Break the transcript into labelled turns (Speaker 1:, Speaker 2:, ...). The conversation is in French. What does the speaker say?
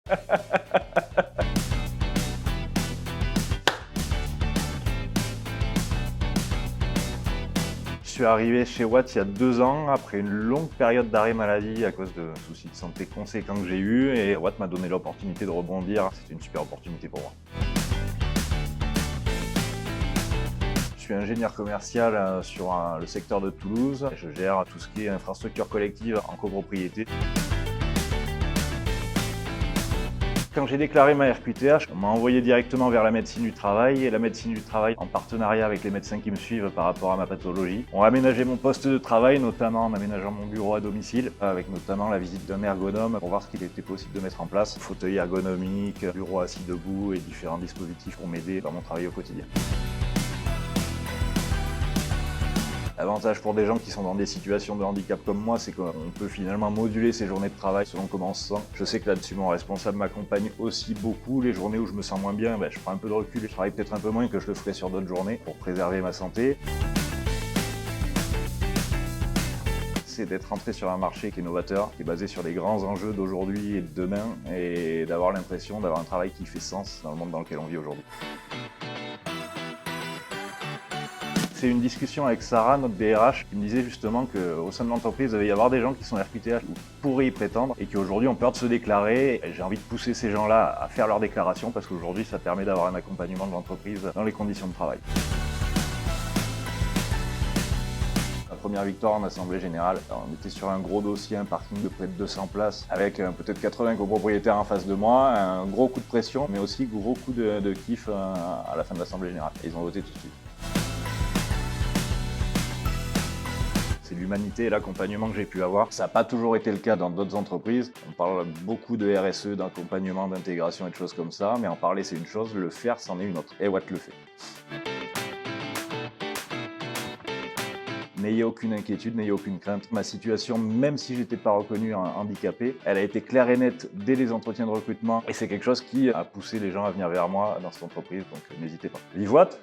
Speaker 1: Je suis arrivé chez Watt il y a 2 ans, après une longue période d'arrêt maladie à cause de soucis de santé conséquents que j'ai eus, et Watt m'a donné l'opportunité de rebondir. C'était une super opportunité pour moi. Je suis ingénieur commercial sur le secteur de Toulouse. Je gère tout ce qui est infrastructure collective en copropriété. Quand j'ai déclaré ma RQTH, on m'a envoyé directement vers la médecine du travail, et la médecine du travail, en partenariat avec les médecins qui me suivent par rapport à ma pathologie, ont aménagé mon poste de travail, notamment en aménageant mon bureau à domicile, avec notamment la visite d'un ergonome pour voir ce qu'il était possible de mettre en place. Fauteuil ergonomique, bureau assis debout et différents dispositifs pour m'aider dans mon travail au quotidien. L'avantage pour des gens qui sont dans des situations de handicap comme moi, c'est qu'on peut finalement moduler ses journées de travail selon comment on se sent. Je sais que là-dessus, mon responsable m'accompagne aussi beaucoup. Les journées où je me sens moins bien, je prends un peu de recul et je travaille peut-être un peu moins que je le ferais sur d'autres journées pour préserver ma santé. C'est d'être rentré sur un marché qui est novateur, qui est basé sur les grands enjeux d'aujourd'hui et de demain, et d'avoir l'impression d'avoir un travail qui fait sens dans le monde dans lequel on vit aujourd'hui. C'est une discussion avec Sarah, notre DRH, qui me disait justement qu'au sein de l'entreprise, il va y avoir des gens qui sont RQTH ou pourraient y prétendre et qui aujourd'hui ont peur de se déclarer. Et j'ai envie de pousser ces gens-là à faire leur déclaration parce qu'aujourd'hui, ça permet d'avoir un accompagnement de l'entreprise dans les conditions de travail. La première victoire en assemblée générale, on était sur un gros dossier, un parking de près de 200 places, avec peut-être 80 copropriétaires en face de moi, un gros coup de pression, mais aussi gros coup de kiff à la fin de l'assemblée générale. Et ils ont voté tout de suite. C'est l'humanité et l'accompagnement que j'ai pu avoir. Ça n'a pas toujours été le cas dans d'autres entreprises. On parle beaucoup de RSE, d'accompagnement, d'intégration et de choses comme ça, mais en parler c'est une chose, le faire c'en est une autre. Et Watt le fait. N'ayez aucune inquiétude, n'ayez aucune crainte. Ma situation, même si j'étais pas reconnu handicapé, elle a été claire et nette dès les entretiens de recrutement, et c'est quelque chose qui a poussé les gens à venir vers moi dans cette entreprise, donc n'hésitez pas. Vive Watt!